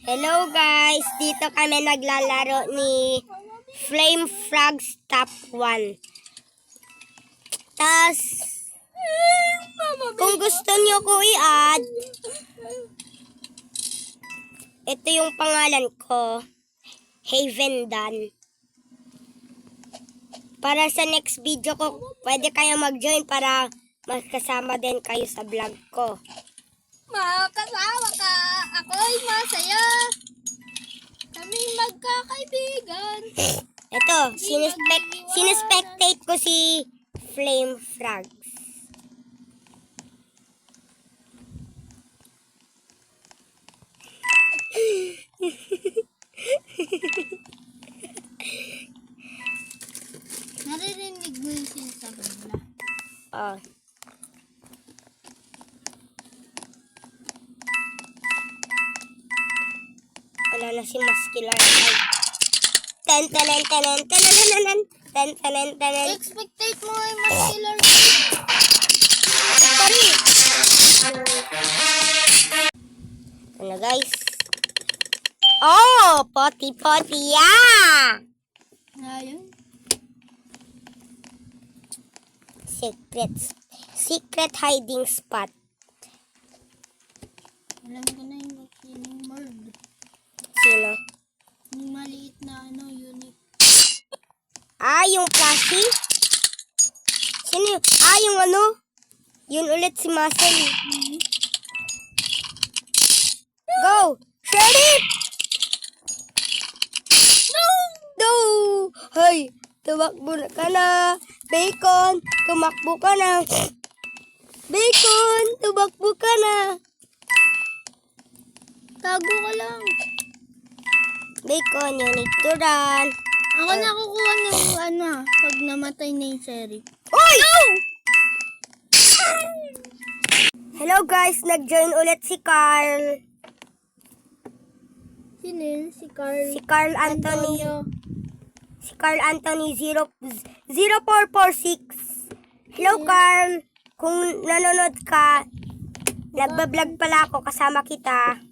Hello guys, dito kami naglalaro ni Flame Frogs Top 1. Tas, kung gusto nyo ko i-add, ito yung pangalan ko, Haven Dan. Para sa next video ko, pwede kayo mag-join para magkasama din kayo sa vlog ko. Makakasama ka, ako'y masaya. Kaming magkakaibigan. Ito, sinespectate ko si Flame Frogs. Naririnig mo yung sinasabi nila. Oh. Wala na si Muscular. Ten. Expectate mo yung muscular. Sorry. Ano guys? Oh, poti yeah. Ngayon, Secret hiding spot. alam ko na yung makining mord. Sino? Yung maliit na unit. Yung Flashy? Sino yun? Yung Yun ulit si Muscle. Go! Sheriff! No! Hey! Tumakbo na ka na! Bacon! Tumakbo ka na! Bacon! Tumakbo ka na! Tago ka lang. Bacon, you need to run. Ako nakukuha ng pag namatay na yung sheriff. Oy! No! Hello guys, nag-join ulit si Carl. Sino yun? Si Carl. Si Carl Anthony. Si Carl Anthony 0446. Hello Carl. Kung nanonood ka, nagbablog pala ako, kasama kita.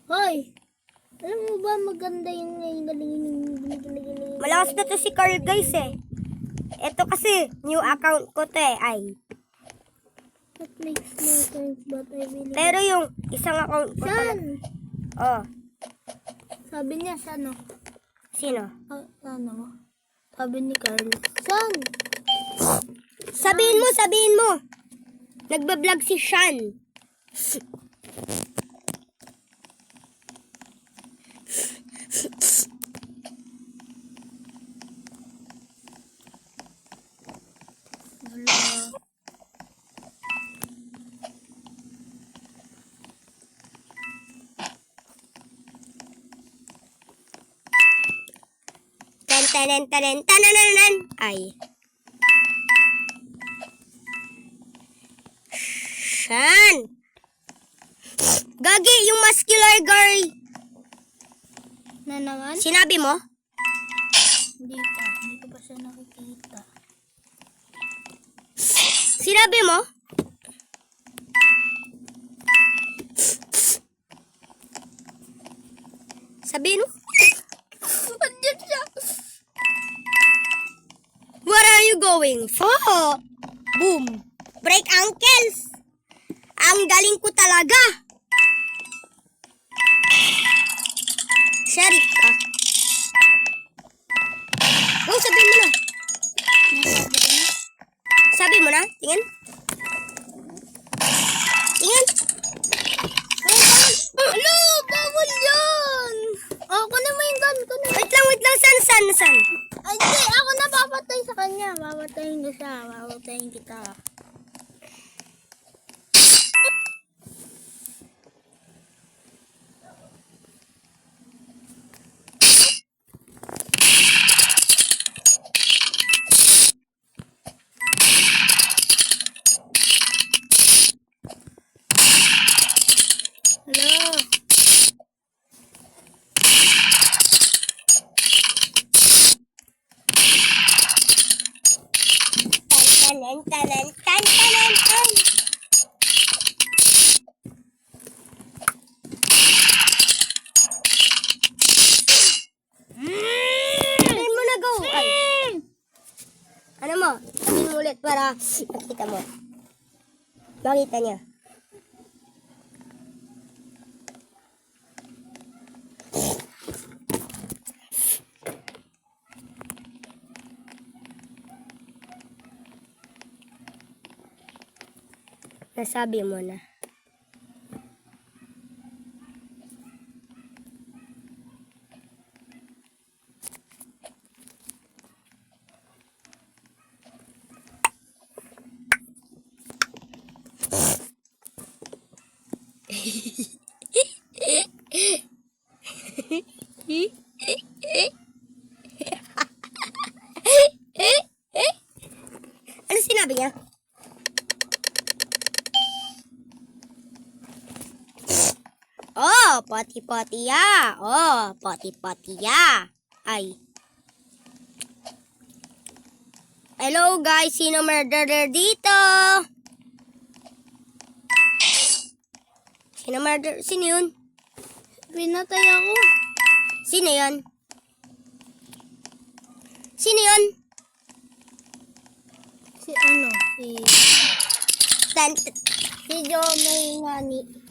Hoy! Alam mo ba maganda yung galing. Malakas na to si Carl guys eh. Ito kasi, new account ko to eh. Ay. What makes no sense but I really... Pero yung isang account ko Saan? Oh, Sabi niya, saan? sino? Sabi ni Carl. Saan? Sabihin mo. Nagbablog si Sean. Wala. Tananan. Ay. Sean. Gagi, yung muscular girl. Na naman? Sinabi mo? Hindi ko pa siya nakikita. Sinabi mo? Sabihin mo? Andiyan siya! Where are you going? Boom. Break ankles. Ang galing ko talaga. Sheriff ka. Go, sabihin mo na. Sabi mo na? Tingin. Ano? Bawal yun! Kunin mo yung gun. Wait lang. San? Ay, hindi. Ako na papatay sa kanya. Papatayin ko siya. Papatayin kita. Hello? Tan. para makita mo. Makita niya. Nasabi mo na. Ano sinabi niya? Oh, pati-pati ya. Oh, pati-pati ya. Ay. Hello guys, sino murderer dito? Sino murder? Sino yun? Pinatay ako. Sino yun? Sino yun? Si ano? Si Tan Si Jomay Ngani.